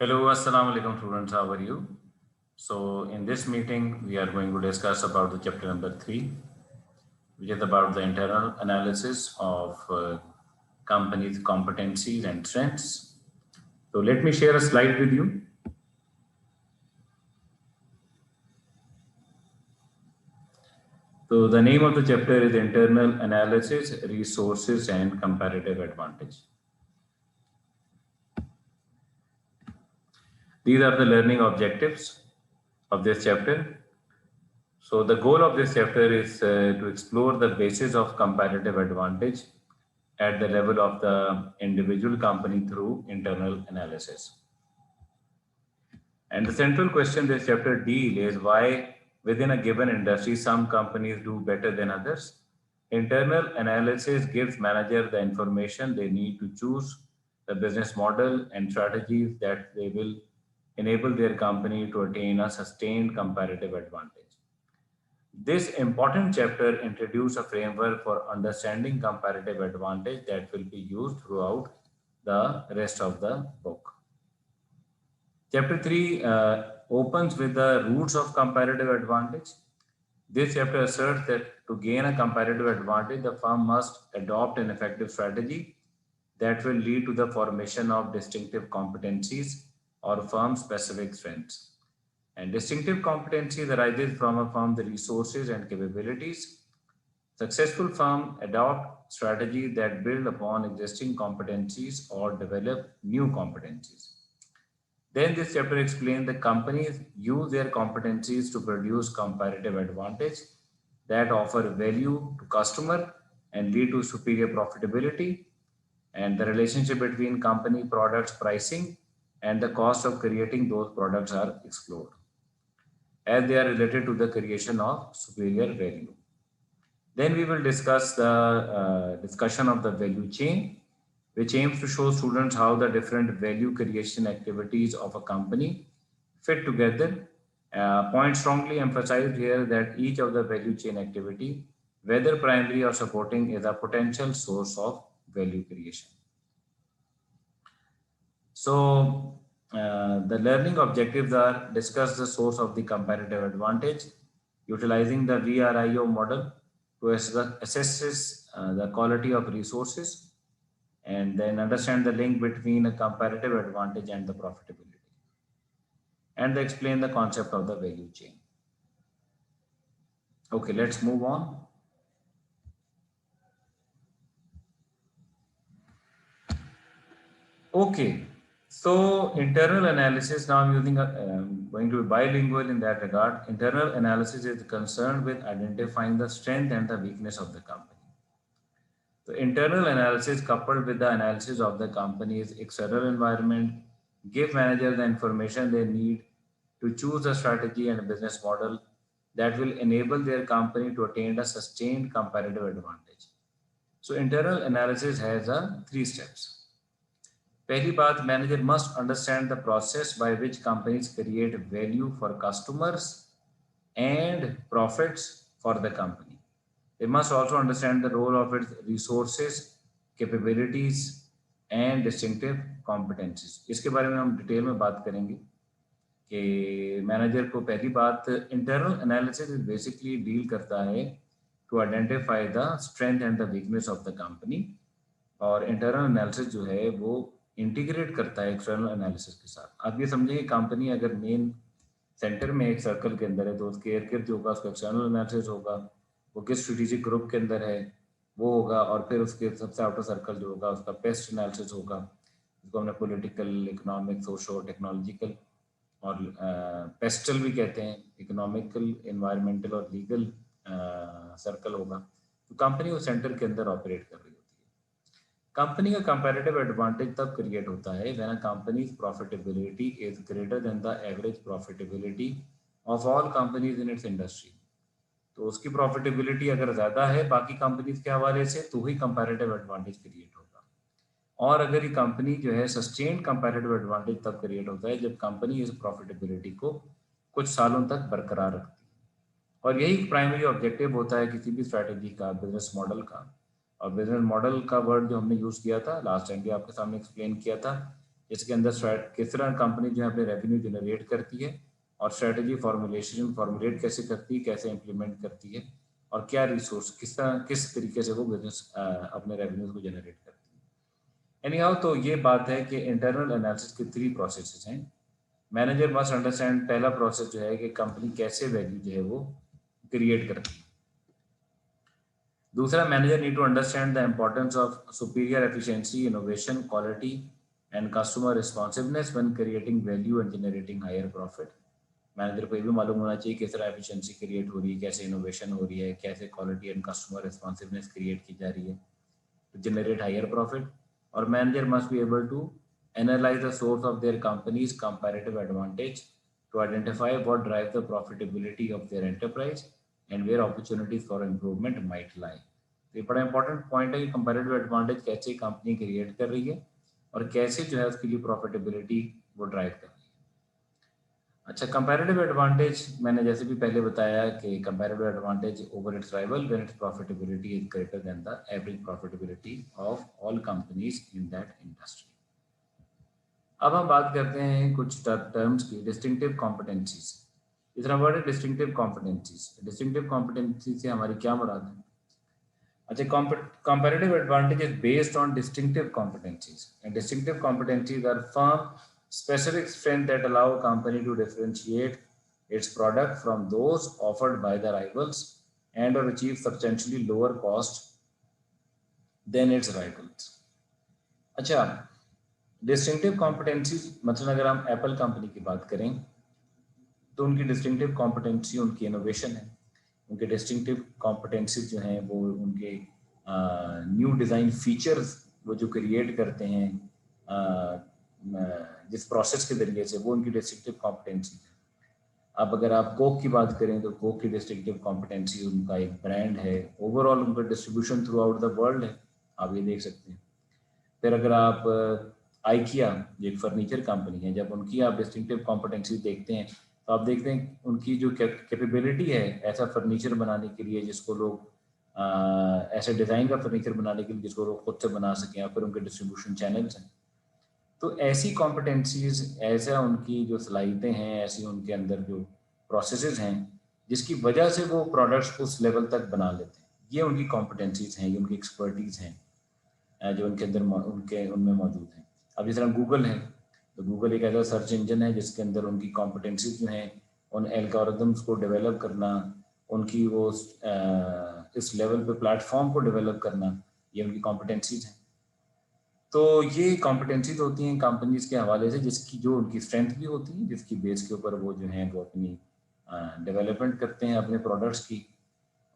Hello, Assalamu alaikum students, how are you? So in this meeting, we are going to discuss about the chapter number 3, which is about the internal analysis of companies' competencies and strengths. So let me share a slide with you. So the name of the chapter is Internal Analysis, Resources and Comparative Advantage. These are the learning objectives of this chapter. So the goal of this chapter is to explore the basis of comparative advantage at the level of the individual company through internal analysis. And the central question this chapter deals is why within a given industry some companies do better than others. Internal analysis gives manager the information they need to choose the business model and strategies that they will enable their company to attain a sustained comparative advantage. This important chapter introduces a framework for understanding comparative advantage that will be used throughout the rest of the book. Chapter 3 opens with the roots of comparative advantage. This chapter asserts that to gain a comparative advantage, the firm must adopt an effective strategy that will lead to the formation of distinctive competencies or firm-specific strengths. And distinctive competencies arises from a firm's resources and capabilities. Successful firms adopt strategies that build upon existing competencies or develop new competencies. Then this chapter explains the companies use their competencies to produce comparative advantage that offer value to customer and lead to superior profitability, and the relationship between company products pricing and the cost of creating those products are explored as they are related to the creation of superior value. Then we will discuss the discussion of the value chain, which aims to show students how the different value creation activities of a company fit together. Point strongly emphasized here that each of the value chain activity, whether primary or supporting, is a potential source of value creation. So the learning objectives are discuss the source of the comparative advantage, utilizing the VRIO model to assess the quality of resources, and then understand the link between a comparative advantage and the profitability, and they explain the concept of the value chain. Okay, let's move on. Okay, so internal analysis, now I'm using going to be bilingual in that regard. Internal analysis is concerned with identifying the strength and the weakness of the company. So internal analysis coupled with the analysis of the company's external environment give managers the information they need to choose a strategy and a business model that will enable their company to attain a sustained competitive advantage. So internal analysis has three steps. पहली बात, manager must understand the process by which companies create value for customers and profits for the company. They must also understand the role of its resources, capabilities and distinctive competencies. इसके बारे में हम detail में बात करेंगे कि manager को पहली बात, इंटरनल एनालिसिस बेसिकली डील करता है to identify the strength and the weakness of the company, और इंटरनल एनालिसिस जो है वो इंटीग्रेट करता है एक्सटर्नल एनालिसिस के साथ. आप ये समझें कि कंपनी अगर मेन सेंटर में एक सर्कल के अंदर है तो उसके इर्द गिर्द जो होगा उसका एक्सटर्नल एनालिसिस होगा, वो किस स्ट्रेटेजिक ग्रुप के अंदर है वो होगा, और फिर उसके सबसे आउटर सर्कल जो होगा उसका पेस्ट एनालिसिस होगा, जिसको हमने पॉलिटिकल, इकोनॉमिक, सोशो टेक्नोलॉजिकल और पेस्टल भी कहते हैं, इकोनॉमिकल, एनवायरमेंटल और लीगल सर्कल होगा. तो कंपनी उस सेंटर के अंदर ऑपरेट कर रही है. कंपनी का कंपैरेटिव एडवांटेज तब क्रिएट होता है when a companies profitability is greater than the average profitability of all companies in its industry. तो उसकी प्रॉफिटेबिलिटी अगर ज़्यादा है बाकी कंपनीज के हवाले से तो ही कंपैरेटिव एडवांटेज क्रिएट होगा. और अगर ये कंपनी जो है सस्टेन्ड कंपैरेटिव एडवांटेज तब क्रिएट होता है जब कंपनी इस प्रॉफिटेबिलिटी को कुछ सालों तक बरकरार रखती है. और यही प्राइमरी ऑब्जेक्टिव होता है किसी भी स्ट्रैटेजी का, बिजनेस मॉडल का. और बिजनेस मॉडल का वर्ड जो हमने यूज़ किया था लास्ट टाइम भी आपके सामने एक्सप्लेन किया था जिसके अंदर किस तरह कंपनी जो है अपने रेवेन्यू जनरेट करती है और स्ट्रेटजी फॉर्मुलेट कैसे करती है, कैसे इंप्लीमेंट करती है और क्या रिसोर्स किस तरीके से वो बिजनेस अपने रेवेन्यूज को जनरेट करती है। एनी हाउ, तो ये बात है कि इंटरनल एनालिसिस के 3 प्रोसेसेस हैं। मैनेजर मस्ट अंडरस्टैंड, पहला प्रोसेस जो है कि कंपनी कैसे वैल्यू जो है वो क्रिएट करती है। दूसरा, manager need to understand the importance of superior efficiency, innovation, quality and customer responsiveness when creating value and generating higher profit. Manager को ये भी मालूम होना चाहिए किस तरह एफिशिएंसी क्रिएट हो रही है, कैसे इनोवेशन हो रही है, कैसे quality and customer responsiveness create की जा रही है to generate higher profit. Or manager must be able to analyze the source of their company's comparative advantage to identify what drives the profitability of their enterprise and where opportunities for improvement might lie. तो ये बड़ा important point है कि comparative advantage कैसे company create कर रही है और कैसे जो है उसके लिए प्रॉफिटेबिलिटी वो ड्राइव कर रही है। अच्छा, कंपैरेटिव एडवांटेज मैंने जैसे भी पहले बताया कि comparative advantage over it's rival when it's profitability is greater than the average profitability of all companies in that industry. अब हम बात करते हैं कुछ टर्म्स की, डिस्टिंक्टिव कॉम्पिटेंसीज। इतना वर्ड है डिस्टिंक्टिव कॉम्पिटेंसीज। डिस्टिंक्टिव कॉम्पिटेंसी से हमारी क्या मुराद है? अच्छा, comparative advantage is based on distinctive competencies, and distinctive competencies are firm specific strength that allow a company to differentiate its product from those offered by the rivals and or achieve substantially lower cost than its rivals. अच्छा, distinctive competencies मतलब अगर हम Apple company की बात करें तो उनकी distinctive competency उनकी इनोवेशन है। उनके डिस्टिंक्टिव कॉम्पिटेंसीज जो हैं वो उनके न्यू डिज़ाइन फीचर्स वो जो क्रिएट करते हैं जिस प्रोसेस के ज़रिए से, वो उनकी डिस्टिंक्टिव कॉम्पिटेंसी है। अब अगर आप कोक की बात करें तो कोक की डिस्टिंक्टिव कॉम्पिटेंसी उनका एक ब्रांड है, ओवरऑल उनका distribution through out the world है, आप ये देख सकते हैं। फिर अगर आप आइकिया जो एक फर्नीचर कंपनी है, जब उनकी आप डिस्टिंक्टिव कॉम्पिटेंसी देखते हैं तो आप देखते हैं उनकी जो कैपेबिलिटी है ऐसा फर्नीचर बनाने के लिए जिसको लोग ऐसे डिज़ाइन का फर्नीचर बनाने के लिए जिसको लोग खुद से बना सकें, या फिर उनके डिस्ट्रीब्यूशन चैनल्स हैं। तो ऐसी कॉम्पिटेंसीज, ऐसा उनकी जो सलाहियतें हैं, ऐसी उनके अंदर जो प्रोसेसेस हैं जिसकी वजह से वो प्रोडक्ट्स उस लेवल तक बना लेते हैं, ये उनकी कॉम्पिटेंसीज हैं, ये उनकी एक्सपर्टीज़ हैं जो उनके अंदर उनमें मौजूद हैं। अब जिस तरह गूगल है तो गूगल एक ऐसा सर्च इंजन है जिसके अंदर उनकी कॉम्पिटेंसीज जो हैं उन एल्गोरिदम्स को डेवलप करना, उनकी वो इस लेवल पे प्लेटफॉर्म को डेवलप करना, ये उनकी कॉम्पिटेंसीज हैं। तो ये कॉम्पिटेंसीज होती हैं कंपनीज के हवाले से जिसकी जो उनकी स्ट्रेंथ भी होती है, जिसकी बेस के ऊपर वो जो हैं वो अपनी डेवलपमेंट करते हैं अपने प्रोडक्ट्स की,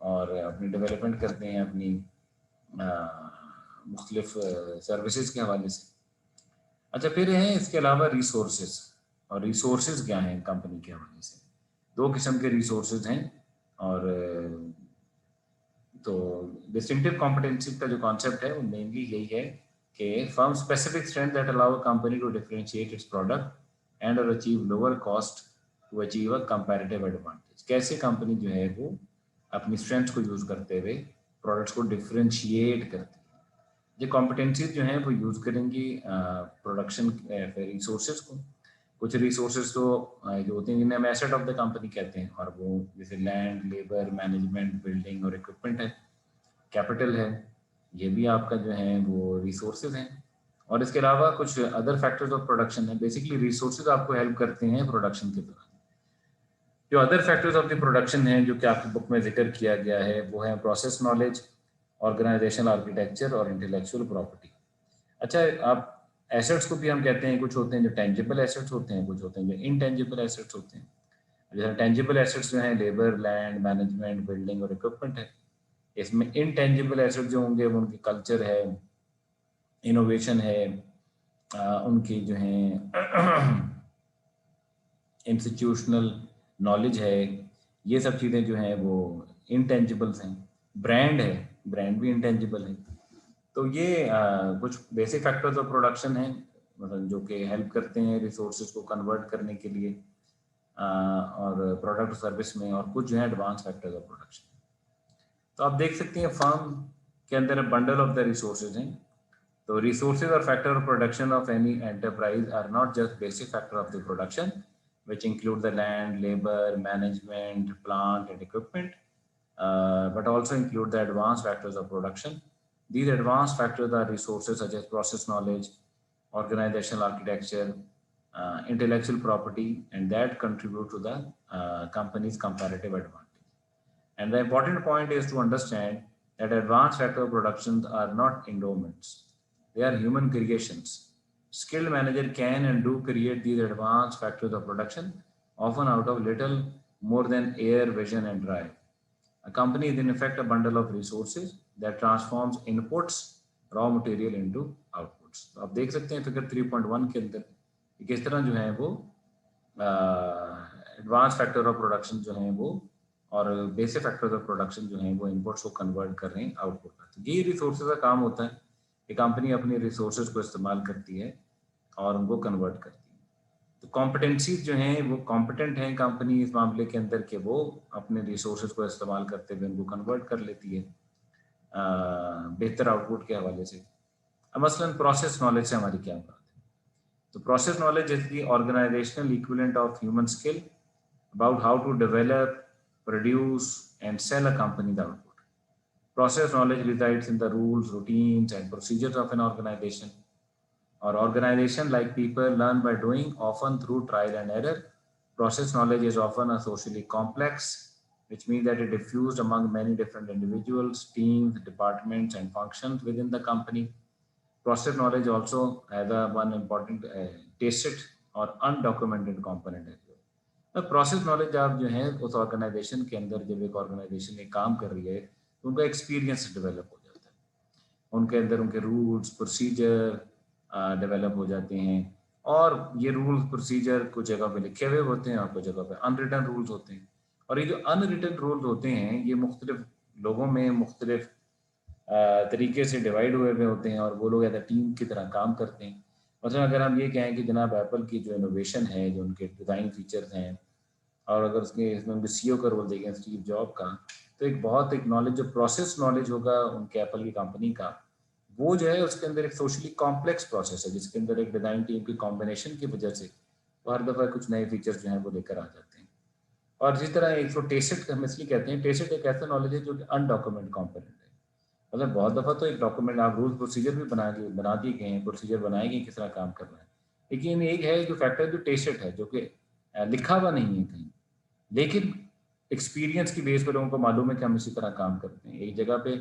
और अपनी डेवलपमेंट करते हैं अपनी मुख्तलिफ सर्विसेज के हवाले से। अच्छा, फिर हैं इसके अलावा रिसोर्सेज। और रिसोर्सेज क्या हैं कंपनी के हवाले से? 2 किस्म के रिसोर्सेज हैं। और तो डिस्टिंक्टिव कॉम्पिटेंसी का जो कॉन्सेप्ट है वो मेनली यही है कि firm specific strength that allow a company to differentiate its product and और achieve lower cost to achieve a comparative advantage. कैसे कंपनी जो है वो अपनी स्ट्रेंथ को यूज़ करते हुए प्रोडक्ट्स को डिफरेंशिएट करती है। ये कॉम्पिटेंसीज जो हैं वो यूज़ करेंगी प्रोडक्शन रिसोर्सेज को। कुछ रिसोर्सेज तो जो होते हैं जिन्हें हम एसेट ऑफ द कंपनी कहते हैं, और वो जैसे लैंड, लेबर, मैनेजमेंट, बिल्डिंग और इक्विपमेंट है, कैपिटल है, ये भी आपका जो है वो रिसोर्सेज हैं। और इसके अलावा कुछ अदर फैक्टर्स ऑफ प्रोडक्शन है। बेसिकली रिसोर्सेज आपको हेल्प करते हैं प्रोडक्शन के दौरान। जो other factors of the production हैं जो कि आपकी बुक में जिक्र किया गया है वो है प्रोसेस नॉलेज, ऑर्गेनाइजेशनल आर्किटेक्चर और इंटेलेक्चुअल प्रॉपर्टी। अच्छा, आप एसेट्स को भी हम कहते हैं, कुछ होते हैं जो टेंजिबल एसेट्स होते हैं, कुछ होते हैं जो इनटेंजिबल एसेट्स होते हैं। जैसे टेंजिबल एसेट्स जो हैं लेबर, लैंड, मैनेजमेंट, बिल्डिंग और इक्विपमेंट है। इसमें इनटेंजिबल एसेट जो होंगे वो उनकी कल्चर है, इनोवेशन है, उनकी जो है इंस्टीट्यूशनल नॉलेज है, ये सब चीज़ें जो हैं वो इनटेंजिबल्स हैं। ब्रांड है, ब्रांड भी इनटेंजिबल है। तो ये कुछ बेसिक फैक्टर्स ऑफ प्रोडक्शन हैं, मतलब जो कि हेल्प करते हैं रिसोर्सेज को कन्वर्ट करने के लिए और प्रोडक्ट सर्विस में, और कुछ जो है एडवांस फैक्टर्स ऑफ प्रोडक्शन। तो आप देख सकते हैं फर्म के अंदर बंडल ऑफ द रिसोर्सेज हैं। So resources or factor of production of any enterprise are not just basic factor of the production, which include the land, labor, management, plant, and equipment, but also include the advanced factors of production. These advanced factors are resources such as process knowledge, organizational architecture, intellectual property, and that contribute to the company's comparative advantage. And the important point is to understand that advanced factor productions are not endowments. They are human creations. Skilled manager can and do create these advanced factors of production, often out of little more than air, vision, and drive. A company is in effect a bundle of resources that transforms inputs, raw material into outputs. तो आप देख सकते हैं figure 3.1 के अंदर किस तरह जो है वो एडवांस फैक्टर ऑफ प्रोडक्शन जो है वो और बेसिक फैक्टर्स ऑफ प्रोडक्शन जो है वो इनपुट्स को कन्वर्ट कर रहे हैं आउटपुट में। तो ये रिसोर्सेज का काम होता है कि कंपनी अपने रिसोर्सेज को इस्तेमाल करती है और उनको कन्वर्ट करती है। तो कॉम्पिटेंसीज जो हैं वो कॉम्पिटेंट हैं कंपनी इस मामले के अंदर कि वो अपने रिसोर्सेज को इस्तेमाल करते हुए उनको कन्वर्ट कर लेती है बेहतर आउटपुट के हवाले से। अब मसलन प्रोसेस नॉलेज से हमारी क्या बात है? तो process knowledge is the organizational equivalent of human skill about how to develop, produce, and sell a company's output. Process knowledge resides in the rules, routines, and procedures of an organization. Or organization, like people, learn by doing, often through trial and error. Process knowledge is often a socially complex, which means that it is diffused among many different individuals, teams, departments, and functions within the company. Process knowledge also has one important tacit or undocumented component. Process knowledge आप जो है उस organisation के अंदर जब एक organisation एक काम कर रही है तो उनका एक्सपीरियंस डेवलप हो जाता है, उनके अंदर उनके रूल्स प्रोसीजर डेवलप हो जाते हैं और ये रूल्स प्रोसीजर कुछ जगह पे लिखे हुए होते हैं और कुछ जगह पे अनरिटन रूल्स होते हैं। और ये जो अनरिटन रूल्स होते हैं ये मुख्तलिफ लोगों में मुख्तलिफ तरीके से डिवाइड हुए हुए होते हैं और वो लोग एज अ टीम की तरह काम करते हैं। मतलब अगर हम ये कहें कि जनाब एप्पल की जो इनोवेशन है, जो उनके डिज़ाइन फीचर्स हैं और अगर उसके इसमें उनके सीईओ का रोल देखें स्टीव जॉब का, तो एक बहुत एक नॉलेज जो प्रोसेस नॉलेज होगा उनके एप्पल की कंपनी का, वो जो है उसके अंदर एक सोशली कॉम्प्लेक्स प्रोसेस है जिसके अंदर एक डिज़ाइन टीम की कॉम्बिनेशन की वजह से वो हर दफ़ा कुछ नए फीचर्स जो हैं वो लेकर आ जाते हैं। और जिस तरह एक तो टेसिट हम इसलिए कहते हैं, टेसिट एक ऐसा नॉलेज है जो कि अनडॉक्यूमेंट कॉम्पोनेंट है। मतलब बहुत दफ़ा तो एक डॉक्यूमेंट आप रूल्स प्रोसीजर भी बना दिए गए हैं, प्रोसीजर बनाए गए किस तरह काम करना है, लेकिन एक है जो फैक्टर जो टेसिट है जो कि लिखा हुआ नहीं है कहीं, लेकिन एक्सपीरियंस की बेस पर लोगों को मालूम है कि हम इसी तरह काम करते हैं। एक जगह पे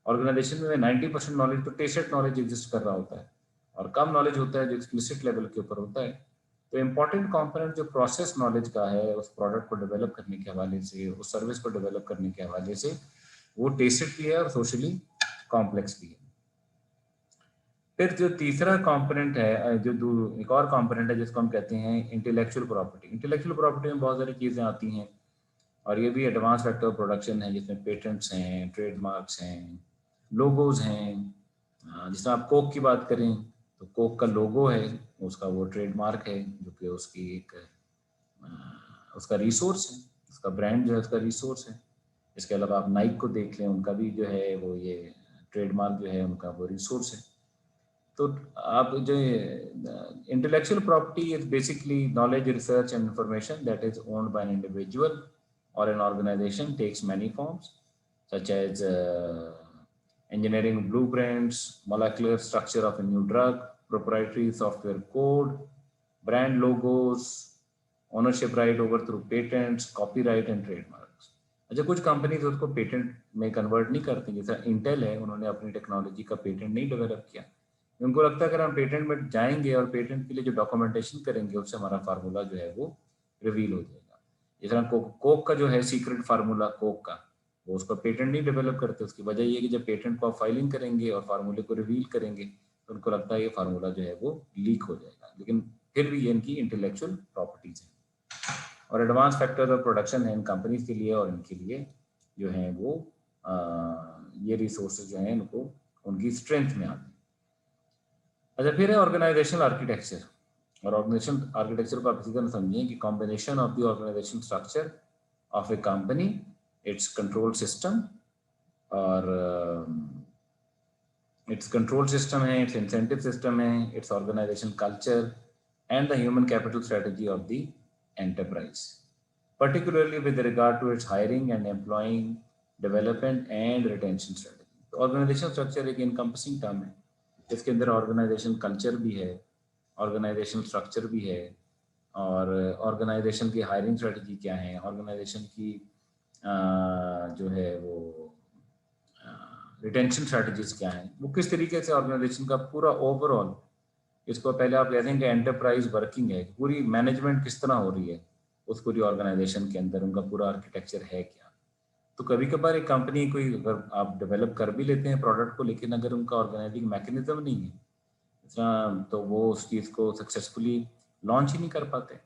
ऑर्गेनाइजेशन में 90% नॉलेज तो टेसिट नॉलेज एग्जिस्ट कर रहा होता है और कम नॉलेज होता है जो एक्सप्लिसिट लेवल के ऊपर होता है। तो इम्पॉर्टेंट कंपोनेंट जो प्रोसेस नॉलेज का है उस प्रोडक्ट को डेवलप करने के हवाले से, उस सर्विस को डेवलप करने के हवाले से, वो टेसिट भी है और सोशली कॉम्प्लेक्स भी है। फिर जो तीसरा कंपोनेंट है एक और कंपोनेंट है जिसको हम कहते हैं इंटेलेक्चुअल प्रॉपर्टी। इंटेलेक्चुअल प्रॉपर्टी में बहुत सारी चीज़ें आती हैं और ये भी एडवांस फैक्टर ऑफ प्रोडक्शन है जिसमें पेटेंट्स हैं, ट्रेडमार्क्स हैं, लोगोज हैं। जिसमें आप कोक की बात करें तो कोक का लोगो है, उसका वो ट्रेडमार्क है जो कि उसकी एक उसका रिसोर्स है, उसका ब्रांड जो है उसका रिसोर्स है। इसके अलावा आप नाइक को देख लें, उनका भी जो है वो ये ट्रेडमार्क जो है उनका वो रिसोर्स है। तो आप जो intellectual property is basically knowledge, research and information that is owned by an individual or an organization, takes many forms such as engineering blueprints, molecular structure of a new drug, proprietary software code, brand logos, ownership right over through patents, copyright and trademarks. अच्छा, कुछ companies उसको patent में convert नहीं करती, जैसा Intel है, उन्होंने अपनी टेक्नोलॉजी का पेटेंट नहीं डेवलप किया। उनको लगता है अगर हम पेटेंट में जाएंगे और पेटेंट के लिए जो डॉक्यूमेंटेशन करेंगे उससे हमारा फार्मूला जो है वो रिवील हो जाएगा। जिस तरह कोक का जो है सीक्रेट फार्मूला कोक का, वो उसका पेटेंट नहीं डेवलप करते। उसकी वजह ये है कि जब पेटेंट को आप फाइलिंग करेंगे और फार्मूले को रिवील करेंगे तो उनको लगता है ये फार्मूला जो है वो लीक हो जाएगा, लेकिन फिर भी ये इनकी इंटेलेक्चुअल प्रॉपर्टीज हैं। और एडवांस फैक्टर्स ऑफ प्रोडक्शन है इन कंपनीज के लिए और इनके लिए जो है वो ये रिसोर्सेज जो हैं इनको उनकी स्ट्रेंथ में आते हैं। अच्छा, फिर है ऑर्गेनाइजेशनल आर्किटेक्चर। और ऑर्गेनाइजेशन आर्किटेक्चर को आप इसी तरह समझिए कि combination of the organization structure of a company, its control system और इट्स कंट्रोल सिस्टम है, इट्स इंसेंटिव सिस्टम है, its organization culture and the human capital strategy of the enterprise, particularly with regard to its hiring and employing development and retention strategy. तो organisation structure एक encompassing term है, इसके अंदर organization culture भी है, organisation structure भी है, और ऑर्गेनाइजेशन की हायरिंग स्ट्रेटजी क्या है, ऑर्गेनाइजेशन की जो है वो रिटेंशन स्ट्रेटजीज क्या है, वो किस तरीके से ऑर्गेनाइजेशन का पूरा ओवरऑल, इसको पहले आप कह देंगे एंटरप्राइज वर्किंग है, पूरी मैनेजमेंट किस तरह हो रही है उस पूरी ऑर्गेनाइजेशन के अंदर, उनका पूरा आर्किटेक्चर है क्या। तो कभी कभार एक कंपनी कोई अगर आप डेवलप कर भी लेते हैं प्रोडक्ट को, लेकिन अगर उनका ऑर्गेनाइजिंग मैकेनिज्म नहीं है तो वो उस चीज़ को सक्सेसफुली लॉन्च ही नहीं कर पाते।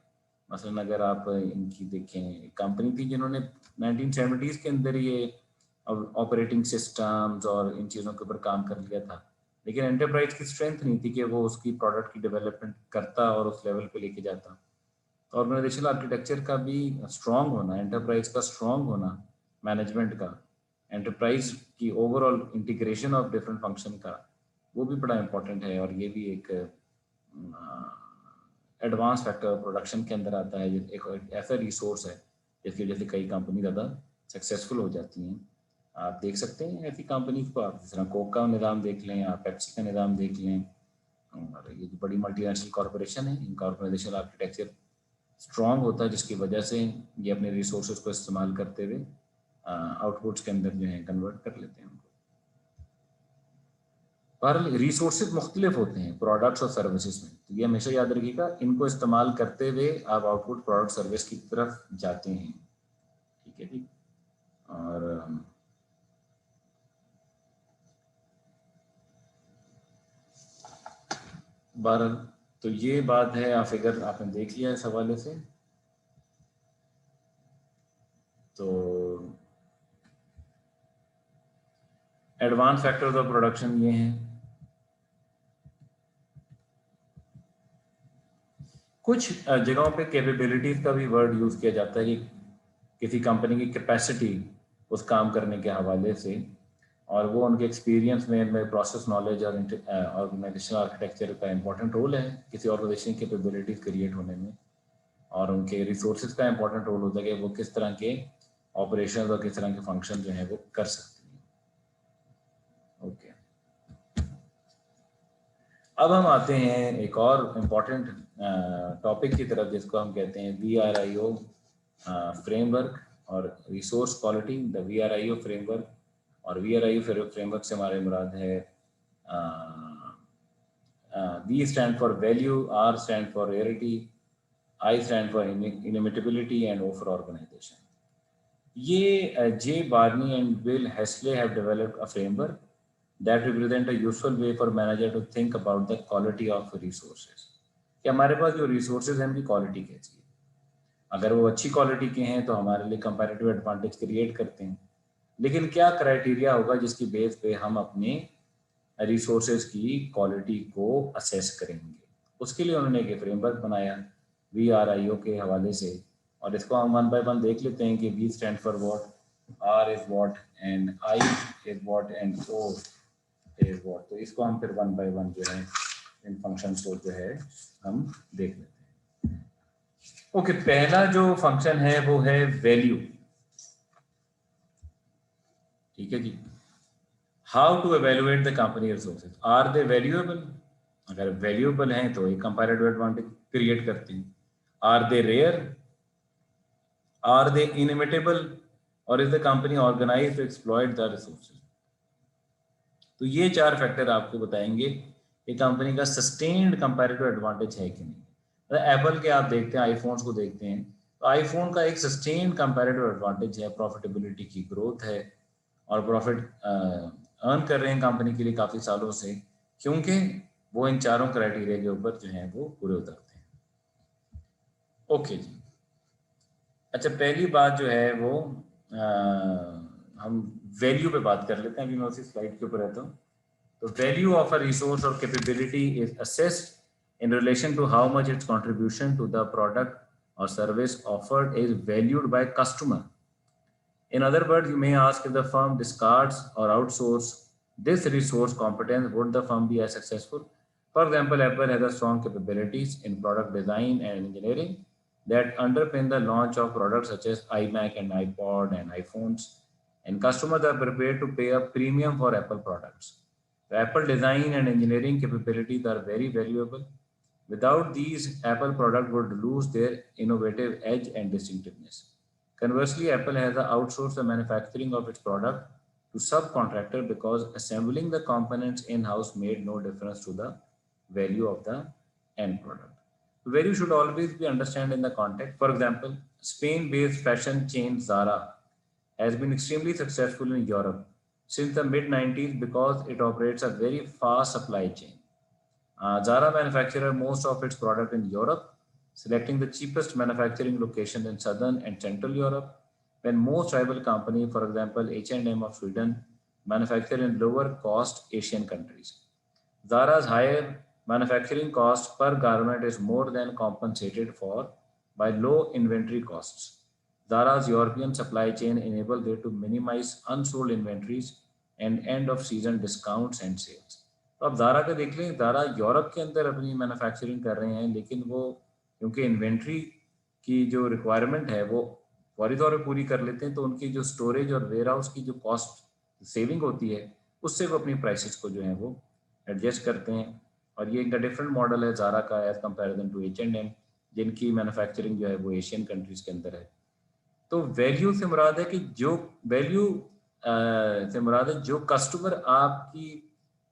मसलन अगर आप इनकी देखें, कंपनी थी जिन्होंने 1970s के अंदर ये ऑपरेटिंग सिस्टम्स और इन चीज़ों के ऊपर काम कर लिया था, लेकिन एंटरप्राइज की स्ट्रेंथ नहीं थी कि वो उसकी प्रोडक्ट की डेवलपमेंट करता और उस लेवल पे लेके जाता। तो ऑर्गेनाइजेशनल आर्किटेक्चर का भी स्ट्रॉन्ग होना, एंटरप्राइज का स्ट्रॉन्ग होना, मैनेजमेंट का, एंटरप्राइज की overall integration of different function का, वो भी बड़ा इंपॉर्टेंट है। और ये भी एक एडवांस फैक्टर प्रोडक्शन के अंदर आता है, एक ऐसा रिसोर्स है जिसकी वजह से कई कंपनी ज़्यादा सक्सेसफुल हो जाती हैं। आप देख सकते हैं ऐसी कंपनीज को, आप जिस तरह कोक का निज़ाम देख लें, आप पेप्सी का निज़ाम देख लें, और ये जो बड़ी मल्टीनेशनल कॉरपोरेशन है, इनका ऑर्गेनाइजेशनल आर्किटेक्चर स्ट्रॉन्ग होता है, जिसकी वजह से ये अपने रिसोर्सेज को इस्तेमाल करते हुए आउटपुट्स के अंदर जो है कन्वर्ट कर लेते हैं उनको। पर रिसोर्सेज मुख्तलिफ होते हैं प्रोडक्ट्स और सर्विसेज में, तो ये हमेशा याद रखिएगा, इनको इस्तेमाल करते हुए आप आउटपुट प्रोडक्ट सर्विस की तरफ जाते हैं, ठीक है जी। और बहरहाल तो ये बात है, आप फिगर आपने देख लिया इस हवाले से। तो एडवांस फैक्टर्स ऑफ प्रोडक्शन ये हैं। कुछ जगहों पे कैपेबिलिटीज का भी वर्ड यूज़ किया जाता है कि किसी कंपनी की कैपेसिटी उस काम करने के हवाले से, और वो उनके एक्सपीरियंस में प्रोसेस नॉलेज और ऑर्गेनाइजेशनल आर्किटेक्चर का इंपॉर्टेंट रोल है किसी ऑर्गेनाइजेशन की कैपेबिलिटीज क्रिएट होने में, और उनके रिसोर्सेज का इंपॉर्टेंट रोल होता है कि वो किस तरह के ऑपरेशन और किस तरह के फंक्शन जो है वो कर सकते हैं। ओके, अब हम आते हैं एक और इम्पॉर्टेंट टॉपिक की तरफ, जिसको हम कहते हैं VRIO फ्रेमवर्क और resource quality. The VRIO framework, और VRIO फ्रेमवर्क से हमारे मुराद है V stand for value, R stand for rarity, I stand for inimitability and O for organization. ये J. Barney and Bill Hesley have developed a framework that represent a useful way for manager to think about the quality of resources। कि हमारे पास जो resources हैं उनकी quality कैसी है, अगर वो अच्छी क्वालिटी के हैं तो हमारे लिए कंपैरेटिव एडवांटेज क्रिएट करते हैं, लेकिन क्या क्राइटेरिया होगा जिसकी बेस पे हम अपने रिसोर्सेज की क्वालिटी को असेस करेंगे। उसके लिए उन्होंने एक फ्रेमवर्क बनाया VRIO के हवाले से, और इसको हम वन बाय वन देख लेते हैं कि V stand for what, R is what, and I is what, and O is what. तो इसको हम फिर वन बाय वन जो है इन फंक्शंस को जो है हम देख लेते हैं। ओके, पहला जो फंक्शन है वो है वैल्यू, ठीक है जी। How to evaluate the company resources, are they valuable, अगर वैल्यूएबल हैं तो एक कंपैरेटिव एडवांटेज क्रिएट करते हैं। Are they rare, are they inimitable, और is the company organised to exploit the resources. तो ये चार फैक्टर आपको बताएंगे कि कंपनी का सस्टेन्ड कंपैरेटिव एडवांटेज है कि नहीं। तो एप्पल के आप देखते हैं, आईफोन्स को देखते हैं, तो आईफोन का एक सस्टेन्ड कंपैरेटिव एडवांटेज है, प्रॉफिटेबिलिटी की ग्रोथ है, और प्रॉफिट अर्न कर रहे हैं कंपनी के लिए काफ़ी सालों से, क्योंकि वो इन चारों क्राइटेरिया के ऊपर जो है वो पूरे उतरते हैं। ओके जी, अच्छा पहली बात जो है वो हम वैल्यू पे बात कर लेते हैं, अभी मैं उसी स्लाइड के ऊपर रहता हूँ। तो वैल्यू ऑफ अ रिसोर्स और capability is assessed in relation to how much its contribution to the product or service offered is valued by customer. In other words, you may ask if the firm discards or outsources this resource competence, would the firm be as successful? For example, Apple has a strong capabilities in product design and engineering that underpin the launch of products such as iMac and iPod and iPhones, and customers are prepared to pay a premium for Apple products. The Apple design and engineering capabilities are very valuable. Without these, Apple product would lose their innovative edge and distinctiveness. Conversely, Apple has outsourced the manufacturing of its product to subcontractor because assembling the components in-house made no difference to the value of the end product. Value should always be understood in the context. For example, Spain-based fashion chain Zara has been extremely successful in Europe since the mid-90s because it operates a very fast supply chain. Zara manufactures most of its product in Europe, selecting the cheapest manufacturing location in southern and central Europe, when most rival companies, for example H&M of Sweden, manufacture in lower cost Asian countries. Zara's higher manufacturing cost per garment is more than compensated for by low inventory costs. Zara's European supply chain enables it to minimize unsold inventories and end of season discounts and sales. तो आप ज़ारा का देख लें, Zaara Europe के अंदर अपनी manufacturing कर रहे हैं, लेकिन वो क्योंकि इन्वेंट्री की जो रिक्वायरमेंट है वो फौरी तौर पे पूरी कर लेते हैं, तो उनकी जो स्टोरेज और वेयर हाउस की जो कॉस्ट सेविंग होती है उससे वो अपनी प्राइसेस को जो है वो एडजस्ट करते हैं। और ये इनका डिफरेंट मॉडल है ज़ारा का एज कंपेरिजन टू H&M, जिनकी मैन्युफैक्चरिंग जो है वो एशियन कंट्रीज़ के अंदर है। तो वैल्यू से मुराद है कि जो वैल्यू से मुराद है जो कस्टमर आपकी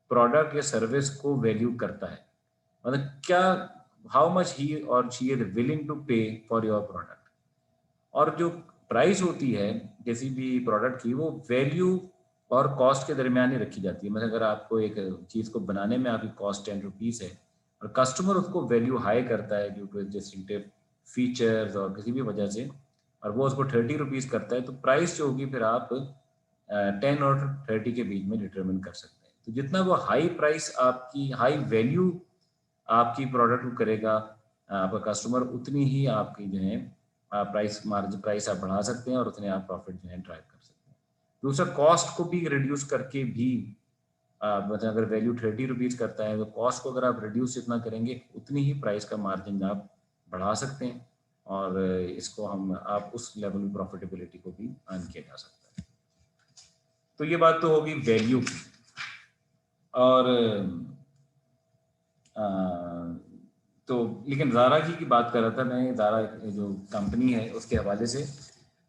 प्रोडक्ट या सर्विस को वैल्यू करता है, मतलब क्या हाउ मच ही और शी इज विलिंग टू पे फॉर योर प्रोडक्ट। और जो प्राइस होती है किसी भी प्रोडक्ट की वो वैल्यू और कॉस्ट के दरमियान ही रखी जाती है। मतलब अगर आपको एक चीज़ को बनाने में आपकी कॉस्ट 10 रुपीज़ है और कस्टमर उसको वैल्यू हाई करता है ड्यू टू डिस्टिंक्टिव फीचर्स और किसी भी वजह से, और वो उसको 30 रुपीज़ करता है, तो प्राइस जो होगी फिर आप 10 और 30 के बीच में डिटरमिन कर सकते हैं। तो जितना वो हाई प्राइस आपकी हाई वैल्यू आपकी प्रोडक्ट को करेगा आपका कस्टमर, उतनी ही आपकी जो है प्राइस मार्जिन प्राइस आप बढ़ा सकते हैं और उतने आप प्रॉफिट जो है ड्राइव कर सकते हैं। दूसरा, कॉस्ट को भी रिड्यूस करके भी मतलब अगर वैल्यू 30 रुपीज़ करता है तो कॉस्ट को अगर आप रिड्यूस इतना करेंगे उतनी ही प्राइस का मार्जिन आप बढ़ा सकते हैं, और इसको हम आप उस लेवल में प्रॉफिटेबिलिटी को भी अर्न किया जा सकता है। तो ये बात तो होगी वैल्यू की। और तो लेकिन ज़ारा की बात कर रहा था मैं, ज़ारा जो कंपनी है उसके हवाले से।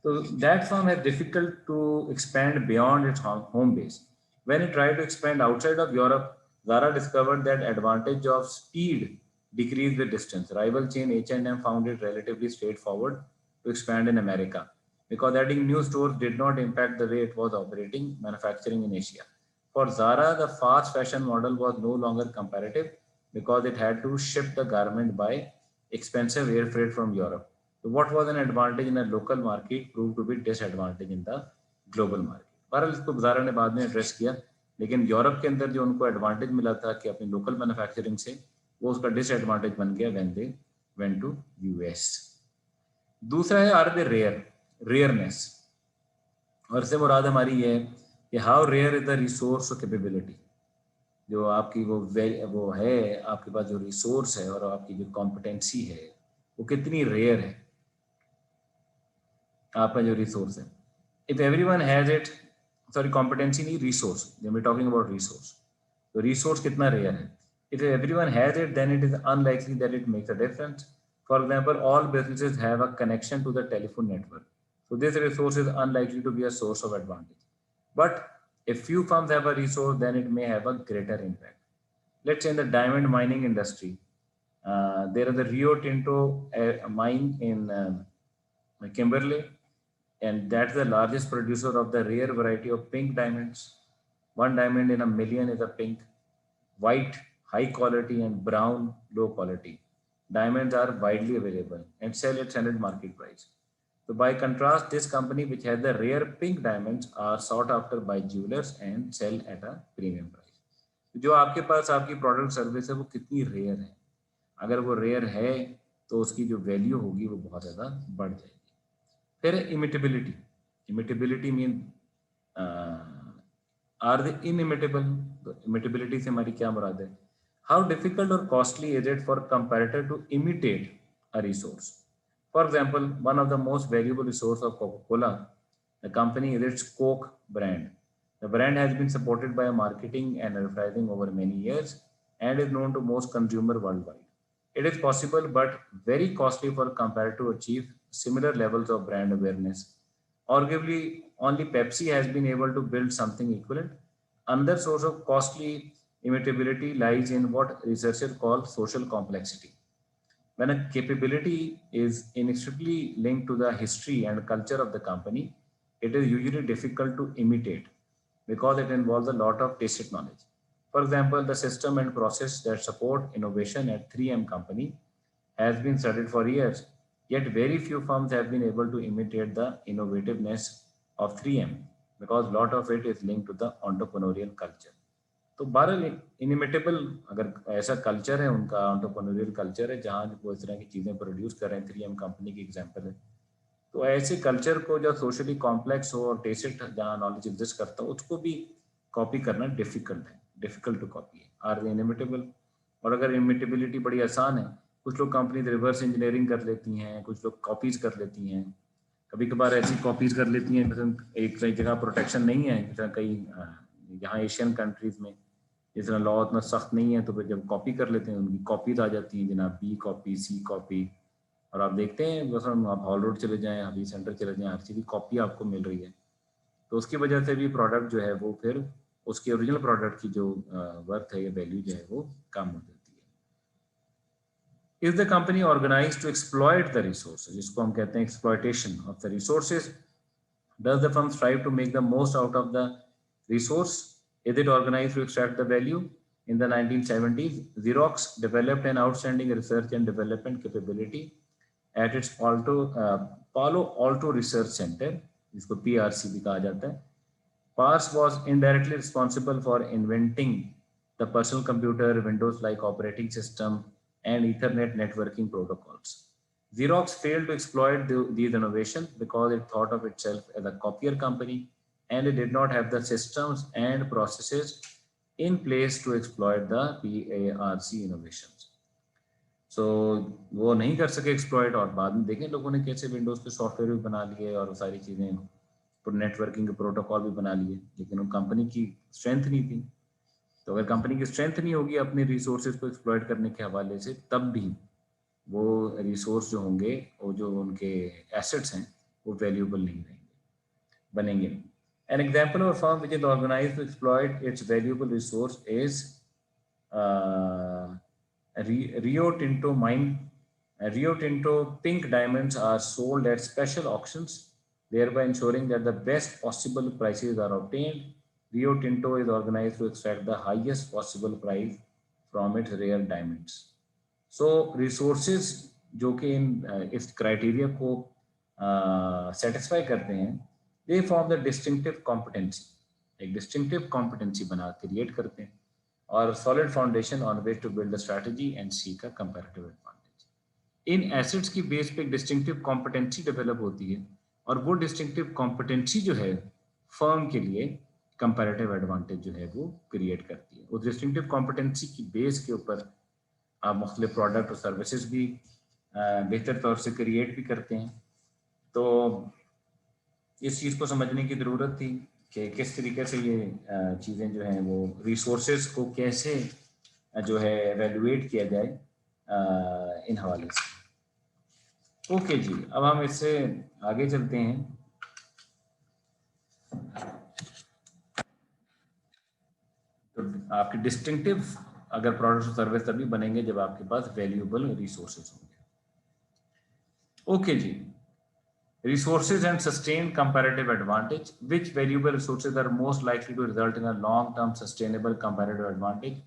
तो दैट फर्म है difficult to expand beyond its home base. When it tried to expand outside of Europe, Zara discovered that advantage of speed decreased with distance. Rival chain H&M found it relatively straightforward to expand in America because adding new stores did not impact the way it was operating manufacturing in Asia. For Zara, the fast fashion model was no longer comparative because it had to ship the garment by expensive air freight from Europe. So what was an advantage in a local market proved to be disadvantage in the global market. बहरहाल इसको ज़ारा ने बाद में address किया, लेकिन Europe के अंदर जो उनको एडवांटेज मिला था कि अपनी लोकल मैन्युफैक्चरिंग से, वो उसका डिसएडवांटेज बन गया when they went to US. दूसरा है आर दे रेयरनेस, और इससे मुराद हमारी ये है कि how rear is the resource और कैपेबिलिटी। जो आपकी वो है आपके पास जो रिसोर्स है और आपकी जो कॉम्पिटेंसी है वो कितनी रेयर है, आपका जो रिसोर्स है। If everyone has it, sorry competency नहीं, resource, we talking about resource, तो रिसोर्स कितना रेयर है। If everyone has it then it is unlikely that it makes a difference. For example, all businesses have a connection to the telephone network, so this resource is unlikely to be a source of advantage. But if few firms have a resource, then it may have a greater impact. Let's say in the diamond mining industry, there is the Rio Tinto mine in Kimberley, and that's the largest producer of the rare variety of pink diamonds. One diamond in a million is a pink. White, high quality, and brown, low quality diamonds are widely available and sell at standard market price. So by contrast, this company which has the rare pink diamonds are sought after by jewelers and sell at a premium price. जो आपके पास आपकी product service है वो कितनी rare है, अगर वो rare है तो उसकी जो वैल्यू होगी वो बहुत ज़्यादा बढ़ जाएगी। फिर इमिटेबिलिटी, इमिटेबिलिटी मीन आर दे इनइमिटेबल? इमिटेबिलिटी से हमारी क्या मुराद है? हाउ डिफिकल्ट और costly is it for comparator to imitate a resource? For example, one of the most valuable resource of Coca Cola, the company, is its Coke brand. The brand has been supported by marketing and advertising over many years and is known to most consumers worldwide. It is possible but very costly for comparator to achieve similar levels of brand awareness. Arguably, only Pepsi has been able to build something equivalent. Another source of costly imitability lies in what researchers call social complexity. When a capability is inextricably linked to the history and culture of the company, it is usually difficult to imitate because it involves a lot of tacit knowledge. For example, the system and process that support innovation at 3M company has been studied for years, yet very few firms have been able to imitate the innovativeness of 3M because a lot of it is linked to the entrepreneurial culture. तो बहरहाल inimitable अगर ऐसा culture है उनका, entrepreneurial culture है जहाँ वो इस तरह की चीज़ें प्रोड्यूस कर रहे हैं, 3M कंपनी की एग्जांपल है, तो ऐसे कल्चर को जो सोशली कॉम्प्लेक्स हो और टेसिट जहाँ नॉलेज एग्जिस्ट करता हो उसको भी कॉपी करना डिफिकल्ट है, difficult to copy. R inimitable? और अगर इमिटेबिलिटी बड़ी आसान है, कुछ लोग कंपनी रिवर्स इंजीनियरिंग कर लेती हैं, कुछ लोग कॉपीज कर लेती हैं, कभी कभार ऐसी कॉपीज कर लेती हैं मतलब एक सही जगह प्रोटेक्शन नहीं है, जैसा कई यहाँ एशियन कंट्रीज में जिस तरह लॉ उतना सख्त नहीं है, तो फिर जब कॉपी कर लेते हैं उनकी कॉपीज आ जाती हैं जनाब, बी कॉपी, सी कॉपी, और आप देखते हैं बस आप हॉल रोड चले जाएं, हबी सेंटर चले जाएं, हर चीज़ की कॉपी आपको मिल रही है, तो उसकी वजह से भी प्रोडक्ट जो है वो फिर उसके ओरिजिनल प्रोडक्ट की जो वर्थ है या वैल्यू जो है वो कम हो जाती है। Is the company organize to exploit the resources, जिसको हम कहते हैं exploitation of the resources? Does the firm strive to make the most out of the resource? Is it organized to extract the value? In the 1970s, Xerox developed an outstanding research and development capability at its Palo Alto Research Center, जिसको PRC भी कहा जाता है. PARS was indirectly responsible for inventing the personal computer, Windows-like operating system, and Ethernet networking protocols. Xerox failed to exploit these innovations because it thought of itself as a copier company, and it did not have the systems and processes in place to exploit the PARC innovations. So वो नहीं कर सके exploit, और बाद में देखें लोगों ने कैसे विंडोज़ के सॉफ्टवेयर भी बना लिए और सारी चीज़ें, नेटवर्किंग के प्रोटोकॉल भी बना लिए, लेकिन उन कंपनी की स्ट्रेंथ नहीं थी। तो अगर कंपनी की स्ट्रेंथ नहीं होगी अपने रिसोर्सेज को एक्सप्लॉइट करने के हवाले से, तब भी वो रिसोर्स जो होंगे, वो जो उनके एसेट्स हैं, वो वैल्यूएबल नहीं रहेंगे, बनेंगे नहीं। An example of a firm which is organized to exploit its valuable resource is Rio Tinto mine. Rio Tinto pink diamonds are sold at special auctions, thereby ensuring that the best possible prices are obtained. Rio Tinto is organized to extract the highest possible price from its rare diamonds. So resources जो कि इस criteria को satisfy करते हैं, they form the distinctive competency, एक distinctive competency बना create करते हैं, और solid foundation on which to build a strategy and seek a comparative advantage. In assets की बेस पे एक distinctive competency develop होती है, और वो distinctive competency जो है firm के लिए comparative advantage जो है वो क्रिएट करती है। उस distinctive competency की बेस के ऊपर आप मुख्तलिफ प्रोडक्ट और सर्विसेज भी बेहतर तौर से क्रिएट भी करते हैं। तो इस चीज़ को समझने की ज़रूरत थी कि किस तरीके से ये चीज़ें जो हैं वो रिसोर्सेज को कैसे जो है एवेल्युएट किया जाए इन हवाले से। ओके जी, अब हम इससे आगे चलते हैं। तो आपके डिस्टिंक्टिव अगर प्रोडक्ट और सर्विस तभी बनेंगे जब आपके पास वैल्यूएबल रिसोर्सेज होंगे। ओके जी, resources and sustained comparative advantage. Which valuable resources are most likely to result in a long-term sustainable comparative advantage?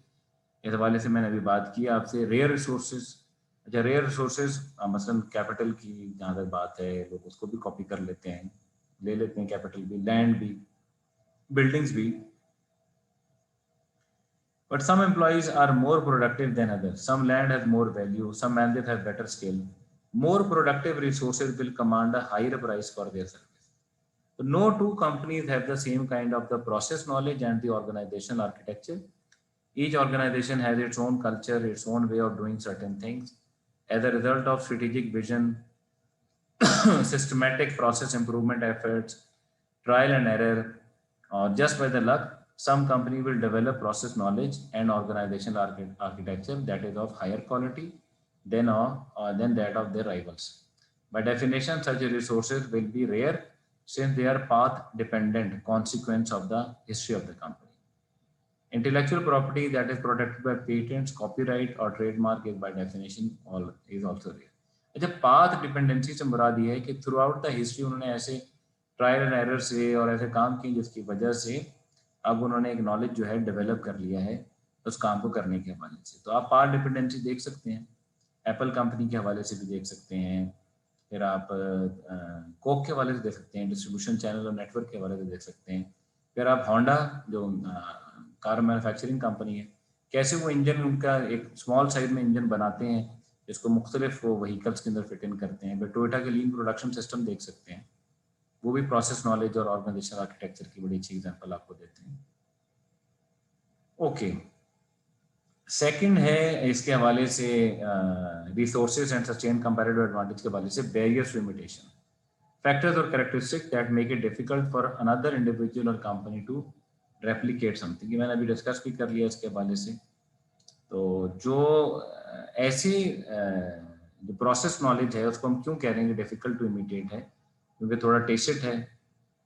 इस हवाले से मैंने अभी बात की आपसे। रेयर रिसोर्सेज, अच्छा रेयर रिसोर्सेज मसलन कैपिटल की जहाँ तक बात है, लोग उसको भी कॉपी कर लेते हैं, ले लेते हैं, कैपिटल भी, लैंड भी, बिल्डिंग्स भी। But some employees are more productive than others. Some land has more value. Some managers have better skill. More productive resources will command a higher price for their service. No two companies have the same kind of the process knowledge and the organizational architecture. Each organization has its own culture, its own way of doing certain things. As a result of strategic vision, systematic process improvement efforts, trial and error, or just by the luck, some company will develop process knowledge and organizational architecture that is of higher quality than that of their rivals. By definition, such resources will be rare since they are path dependent consequence of the history of the company. Intellectual property that is protected by patents, copyright or trademark is by definition all is also rare. अच्छा, path dependency से मुराद ये है कि through out the history उन्होंने ऐसे trial and error से और ऐसे काम किए जिसकी वजह से अब उन्होंने एक नॉलेज जो है डेवलप कर लिया है उस काम को करने के हवाले से। तो आप पाथ डिपेंडेंसी देख सकते हैं, एप्पल कंपनी के हवाले से भी देख सकते हैं, फिर आप कोक के हवाले से देख सकते हैं, डिस्ट्रीब्यूशन चैनल और नेटवर्क के हवाले से देख सकते हैं, फिर आप होंडा जो कार मैन्युफैक्चरिंग कंपनी है, कैसे वो इंजन उनका एक स्मॉल साइज में इंजन बनाते हैं जिसको मुख्तलिफ वो व्हीकल्स के अंदर फिट इन करते हैं। फिर टोयोटा के लीन प्रोडक्शन सिस्टम देख सकते हैं, वो भी प्रोसेस नॉलेज और ऑर्गेनाइजेशन आर्किटेक्चर की बड़ी अच्छी एग्जांपल आपको देते हैं। ओके, सेकंड है इसके हवाले से resources and sustain comparative advantage के हवाले से बैरियर्स टू इमिटेशन, फैक्टर्स और characteristic that make it difficult for another individual और कंपनी टू रेप्लिकेट समथिंग, मैंने अभी डिस्कस भी कर लिया इसके हवाले से। तो जो ऐसी जो प्रोसेस नॉलेज है उसको हम क्यों कह रहे हैं डिफिकल्ट टू इमिटेट है, क्योंकि थोड़ा टेसिड है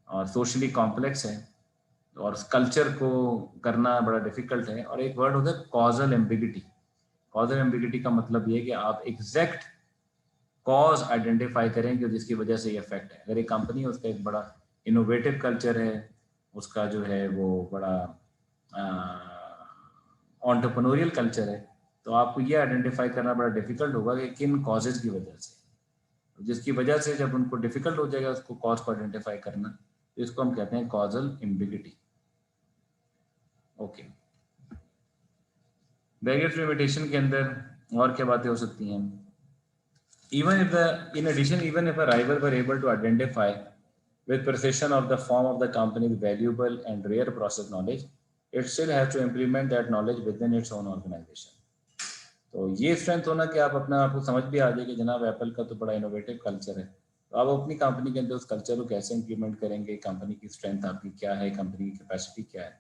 और सोशली कॉम्प्लेक्स है और कल्चर को करना बड़ा डिफिकल्ट है। और एक वर्ड होता है कॉजल एम्बिगिटी। कॉजल एम्बिगिटी का मतलब ये है कि आप एग्जैक्ट कॉज आइडेंटिफाई करें कि जिसकी वजह से ये इफेक्ट है। अगर एक कंपनी है उसका एक बड़ा इनोवेटिव कल्चर है, उसका जो है वो बड़ा एंटरप्रेन्योरियल कल्चर है, तो आपको ये आइडेंटिफाई करना बड़ा डिफिकल्ट होगा कि किन कॉजेज की वजह से, जिसकी वजह से जब उनको डिफिकल्ट हो जाएगा उसको कॉज को आइडेंटिफाई करना, तो इसको हम कहते हैं causal ambiguity. Okay, barrier to imitation के अंदर और क्या बातें हो सकती हैं? In addition, even if a rival were able to identify with precision of the form of the company's valuable and rare process knowledge, it still has to implement that knowledge within its own organization. तो ये strength होना कि आप अपना आपको समझ भी आ जाए कि जनाब एप्पल का तो बड़ा इनोवेटिव कल्चर है, तो आप अपनी कंपनी के अंदर उस कल्चर को कैसे इंप्लीमेंट करेंगे, कंपनी की स्ट्रेंथ आपकी क्या है, कंपनी की कैपेसिटी क्या है।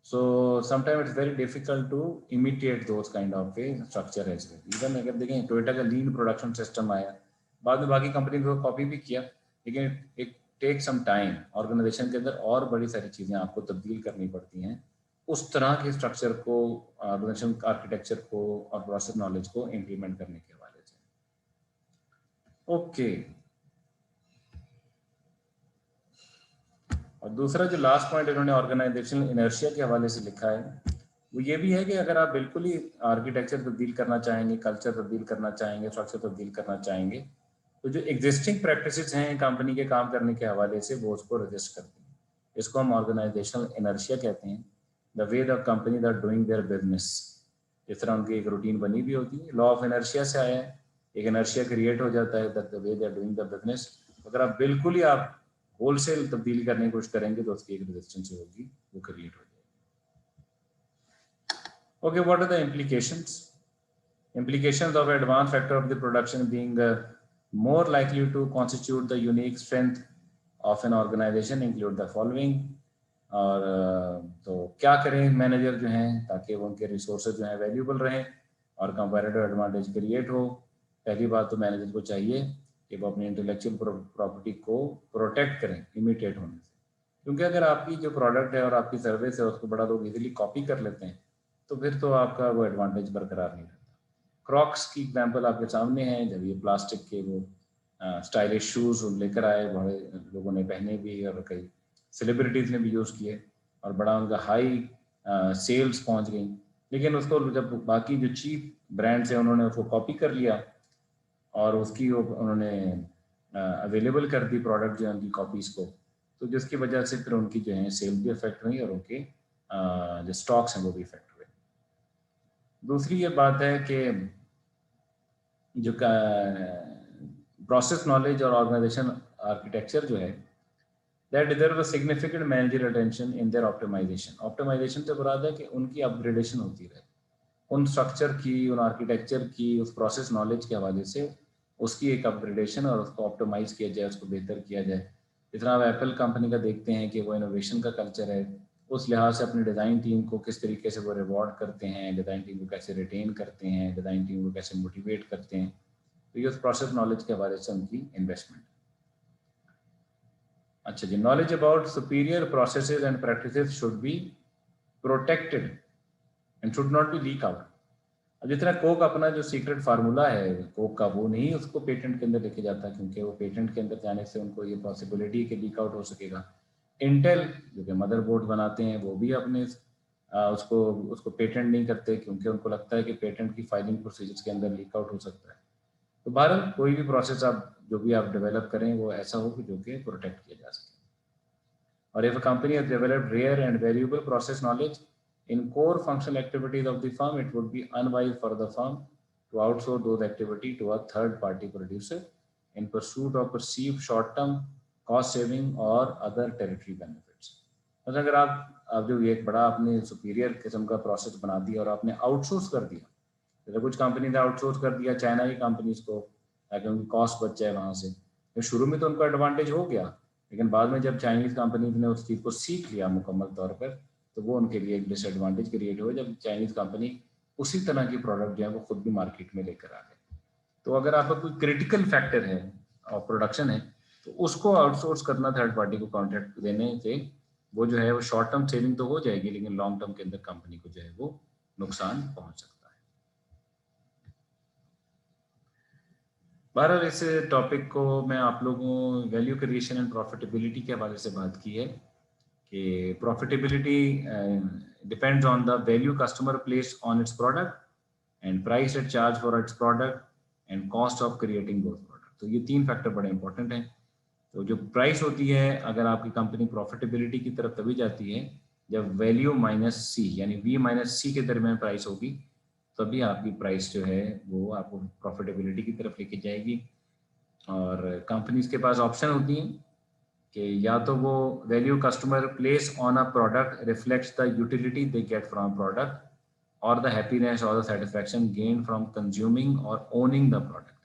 So sometimes it's very difficult to imitate those kind of a structure as well. Even अगर देखें टोयोटा का लीन प्रोडक्शन सिस्टम आया, बाद में बाकी कंपनी को कॉपी भी किया, लेकिन it take some time. Organization के अंदर और बड़ी सारी चीज़ें आपको तब्दील करनी पड़ती हैं उस तरह के स्ट्रक्चर को, ऑर्गेनाइजेशन आर्किटेक्चर को और प्रोसेस नॉलेज को इम्प्लीमेंट करने के हवाले से। ओके, और दूसरा जो लास्ट पॉइंट इन्होंने ऑर्गेनाइजेशनल इनर्शिया के हवाले से लिखा है वो ये भी है कि अगर आप बिल्कुल ही आर्किटेक्चर तब्दील करना चाहेंगे, कल्चर तब्दील करना चाहेंगे, स्ट्रक्चर तब्दील करना चाहेंगे, तो जो एग्जिस्टिंग प्रैक्टिसेस हैं कंपनी के काम करने के हवाले से वो उसको रजिस्ट करती हैं। इसको हम ऑर्गेनाइजेशनल इनर्शिया कहते हैं। The way the company are doing their business, इस तरह उनकी एक रूटीन बनी भी होती है। लॉ ऑफ इनर्शिया से आया है, एक इनर्शिया क्रिएट हो जाता है the way they are doing the business. अगर आप बिल्कुल ही आप होलसेल तब्दील करने की कोशिश करेंगे तो उसकी एक रेजिस्टेंस होगी, वो क्रिएट हो जाएगी। Okay, what are the implications? Implications of advanced factor of the production being more likely to constitute the unique strength of an organization include the following. और तो क्या करें मैनेजर जो हैं ताकि वो उनके रिसोर्सेज जो हैं वैल्यूबल रहें और कंपैरेटिव एडवांटेज क्रिएट हो। पहली बात तो मैनेजर को चाहिए कि वो अपनी इंटेलेक्चुअल प्रॉपर्टी को प्रोटेक्ट करें इमिटेट होने से, क्योंकि अगर आपकी जो प्रोडक्ट है और आपकी सर्विस है उसको बड़ा लोग इजीली कॉपी कर लेते हैं तो फिर तो आपका वो एडवांटेज बरकरार नहीं रहता। क्रॉक्स की एग्जांपल आपके सामने है, जब ये प्लास्टिक के वो स्टाइलिश शूज़ लेकर आए, बड़े लोगों ने पहने भी और कई सेलिब्रिटीज़ ने भी यूज़ किए और बड़ा उनका हाई सेल्स पहुंच गई, लेकिन उसको जब बाकी जो चीप ब्रांड्स हैं उन्होंने उसको कॉपी कर लिया और उसकी उन्होंने अवेलेबल कर दी प्रोडक्ट जो है उनकी कॉपीज़ को, तो जिसकी वजह से फिर उनकी जो है सेल भी इफेक्ट हुई और उनके जो स्टॉक्स हैं वो भी इफेक्ट हुए। दूसरी ये बात है कि जो प्रोसेस नॉलेज और ऑर्गेनाइजेशन आर्किटेक्चर जो है that there was significant managerial attention in their optimization. Optimization से मुराद है कि उनकी अपग्रेडेशन होती रहे, उन स्ट्रक्चर की, उन आर्किटेक्चर की, उस प्रोसेस नॉलेज के हवाले से उसकी एक अपग्रेडेशन और उसको ऑप्टिमाइज किया जाए, उसको बेहतर किया जाए। जितना आप एप्पल कंपनी का देखते हैं कि वो इनोवेशन का कल्चर है, उस लिहाज से अपनी डिज़ाइन टीम को किस तरीके से वो रिवॉर्ड करते हैं, डिज़ाइन टीम को कैसे रिटेन करते हैं, डिज़ाइन टीम को कैसे मोटिवेट करते हैं, तो ये उस प्रोसेस नॉलेज के हवाले से उनकी इन्वेस्टमेंट। अच्छा जी, knowledge about superior processes and practices should be protected and should not be leak out. अब जितना कोक अपना जो सीक्रेट फार्मूला है कोक का, वो नहीं उसको पेटेंट के अंदर लेके जाता, क्योंकि वो पेटेंट के अंदर जाने से उनको ये पॉसिबिलिटी के लीक आउट हो सकेगा। इंटेल जो कि मदरबोर्ड बनाते हैं वो भी अपने उसको उसको पेटेंट नहीं करते, क्योंकि उनको लगता है कि पेटेंट की फाइलिंग प्रोसीजर्स के अंदर लीक आउट हो सकता है। तो बहरहाल कोई भी प्रोसेस आप जो भी आप डेवलप करें वो ऐसा हो कि जो कि प्रोटेक्ट किया जा सके। और if a company has developed rare and valuable process knowledge in core functional activities of the firm, it would be unwise for the firm to outsource those activities to a third party producer in pursuit of perceived short term cost saving or other territory benefits। मतलब अगर आप जो एक बड़ा आपने superior किस्म का process बना दिया और आपने आउटसोर्स कर दिया, जैसे कुछ कंपनी ने आउटसोर्स कर दिया चाइना की कंपनीज को ताकि उनकी कॉस्ट बच जाए वहाँ से, तो शुरू में तो उनको एडवांटेज हो गया, लेकिन बाद में जब चाइनीज कंपनीज ने उस चीज़ को सीख लिया मुकम्मल तौर पर, तो वो उनके लिए एक डिसएडवांटेज क्रिएट हुआ जब चाइनीज कंपनी उसी तरह की प्रोडक्ट जो है वो खुद भी मार्केट में लेकर आ गए। तो अगर आपका कोई क्रिटिकल फैक्टर है और प्रोडक्शन है, तो उसको आउटसोर्स करना थर्ड पार्टी को कॉन्ट्रैक्ट देने से वो जो है वो शॉर्ट टर्म सेविंग तो हो जाएगी, लेकिन लॉन्ग टर्म के अंदर कंपनी को जो है वो नुकसान पहुंच सकता है। बहरहाल इस टॉपिक को मैं आप लोगों वैल्यू क्रिएशन एंड प्रॉफिटेबिलिटी के हवाले से बात की है कि profitability depends on the value customer place on its product and price at charge for its product and cost of creating those product. तो ये तीन फैक्टर बड़े इंपॉर्टेंट हैं। तो जो प्राइस होती है, अगर आपकी कंपनी प्रॉफिटेबिलिटी की तरफ तभी जाती है जब वैल्यू माइनस सी यानी वी माइनस सी के दरमियान प्राइस होगी, तभी आपकी प्राइस जो है वो आपको प्रॉफिटेबिलिटी की तरफ लेके जाएगी। और कंपनीज के पास ऑप्शन होती हैं कि या तो वो value customer place on a product reflects the utility they get from product और द हैप्पीनेस और the satisfaction gain from consuming और owning the product.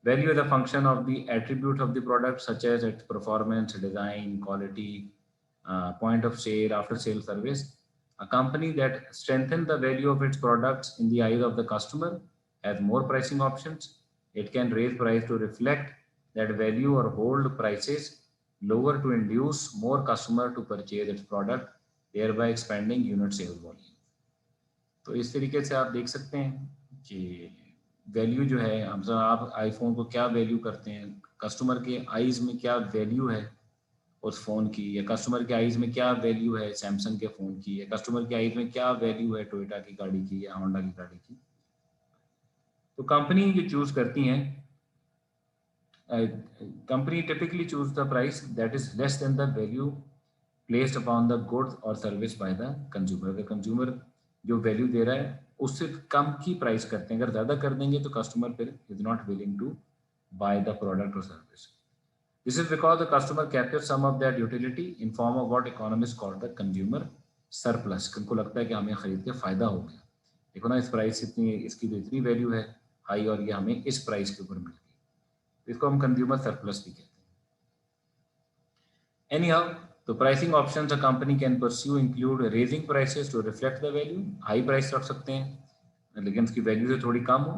Value is a function of the attribute of the product, such as its performance, design, quality, point of sale, after sale service. A company that strengthens the value of its products in the eyes of the customer has more pricing options. It can raise price to reflect that value or hold prices lower to induce more customer to purchase its product, thereby expanding unit sales volume. तो इस तरीके से आप देख सकते हैं कि value जो है, हम आप आईफोन को क्या वैल्यू करते हैं, कस्टमर के आईज में क्या वैल्यू है उस फ़ोन की, या कस्टमर के आईज में क्या वैल्यू है सैमसंग के फ़ोन की, या कस्टमर के आईज में क्या वैल्यू है टोयोटा की गाड़ी की या होंडा की गाड़ी की। तो कंपनी जो चूज़ करती हैं, company typically choose the price that is less than the value placed upon the goods और सर्विस बाय द कंज्यूमर। अगर कंज्यूमर जो वैल्यू दे रहा है उससे कम की प्राइस करते हैं, अगर ज़्यादा कर देंगे तो कस्टमर फिर is not willing to buy the product और service. This is because the customer capture some of that utility in form of what economist called the consumer surplus. उनको लगता है कि हमें खरीद के फ़ायदा हो गया, देखो ना इस प्राइस इतनी, इसकी तो इतनी वैल्यू है हाई और ये हमें इस प्राइस के ऊपर मिल गई, इसको हम कंज्यूमर सरप्लस भी कहते हैं। Anyhow, the pricing options a company can pursue include raising prices to reflect the value, high price रख सकते हैं लेकिन उसकी वैल्यू से थोड़ी कम हो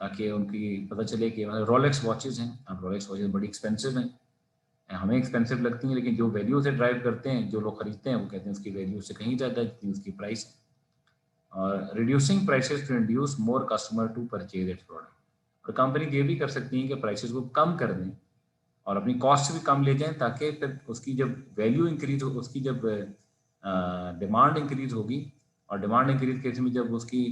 ताकि उनकी पता चले कि रोलेक्स वॉचेज हैं, अब रोलेक्स वॉचेज बड़ी एक्सपेंसिव हैं, हमें एक्सपेंसिव लगती हैं, लेकिन जो वैल्यू से ड्राइव करते हैं, जो लोग खरीदते हैं, वो कहते हैं उसकी वैल्यू से कहीं ज़्यादा जितनी उसकी प्राइस है। और reducing prices to induce more customer to purchase its product. और कंपनी ये भी कर सकती है कि प्राइसेस को कम कर दें और अपनी कॉस्ट भी कम ले जाएं ताकि फिर उसकी जब वैल्यू इंक्रीज हो, उसकी जब डिमांड इंक्रीज होगी, और डिमांड इंक्रीज केस में जब उसकी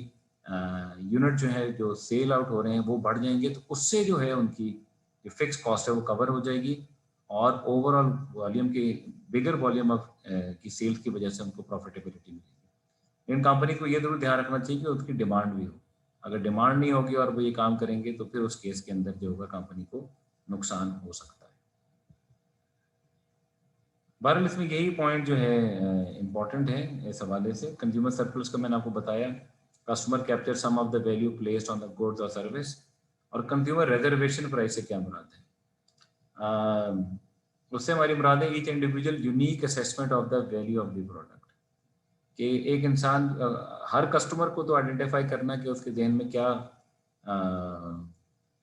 यूनिट जो है जो सेल आउट हो रहे हैं वो बढ़ जाएंगे, तो उससे जो है उनकी जो फिक्स कॉस्ट है वो कवर हो जाएगी और ओवरऑल वॉल्यूम की बिगर वॉल्यूम ऑफ की सेल्स की वजह से उनको प्रॉफिटेबिलिटी मिलेगी। इन कंपनी को ये जरूर ध्यान रखना चाहिए कि उसकी डिमांड भी हो, अगर डिमांड नहीं होगी और वो ये काम करेंगे तो फिर उस केस के अंदर जो होगा कंपनी को नुकसान हो सकता है। बहरहाल इसमें यही पॉइंट जो है इम्पॉर्टेंट है इस हवाले से। कंज्यूमर सर्कल्स का मैंने आपको बताया, customer capture some of the value placed on the goods और सर्विस, और कंज्यूमर रिजर्वेशन प्राइस से क्या मुराद है? उससे हमारी मुराद है each individual unique assessment of the value of the product, कि एक इंसान हर कस्टमर को तो आइडेंटिफाई करना कि उसके जहन में क्या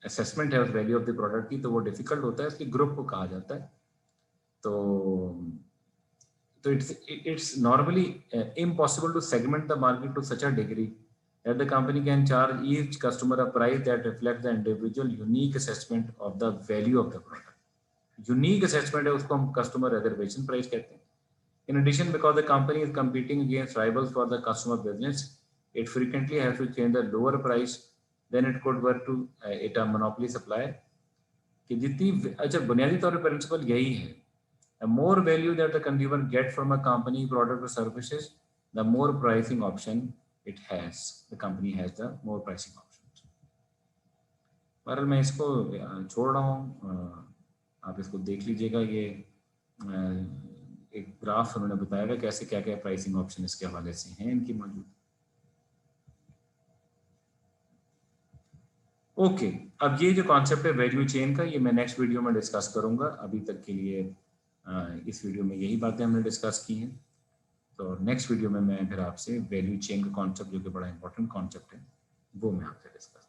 असेसमेंट है उस वैल्यू ऑफ द प्रोडक्ट की, तो वो डिफिकल्ट होता है, इसलिए ग्रुप को कहा जाता है। तो it's normally impossible to segment the market to such a degree that the company can charge each customer a price that reflects the individual unique assessment of the value of the product. Unique assessment है उसको हम customer reservation price कहते हैं. In addition, because the company is competing against rivals for the customer business, it frequently has to change the lower price than it could were to it a monopoly supplier. कि जितनी अच्छा बुनियादी तौर पर principal यही है, the more value that the consumer get from a company product or services, the more pricing option it has. The company has the more pricing options. पर मैं इसको छोड़ रहा हूँ, आप इसको देख लीजिएगा। ये एक ग्राफ उन्होंने बताया है कैसे क्या क्या प्राइसिंग ऑप्शन इसके हवाले से हैं इनकी मौजूद। ओके, अब ये जो कॉन्सेप्ट है वैल्यू चेन का, ये मैं नेक्स्ट वीडियो में डिस्कस करूंगा। अभी तक के लिए इस वीडियो में यही बातें हमने डिस्कस की हैं। तो नेक्स्ट वीडियो में मैं फिर आपसे वैल्यू चेन का कॉन्सेप्ट, जो कि बड़ा इंपॉर्टेंट कॉन्सेप्ट है, वो मैं आपसे डिस्कस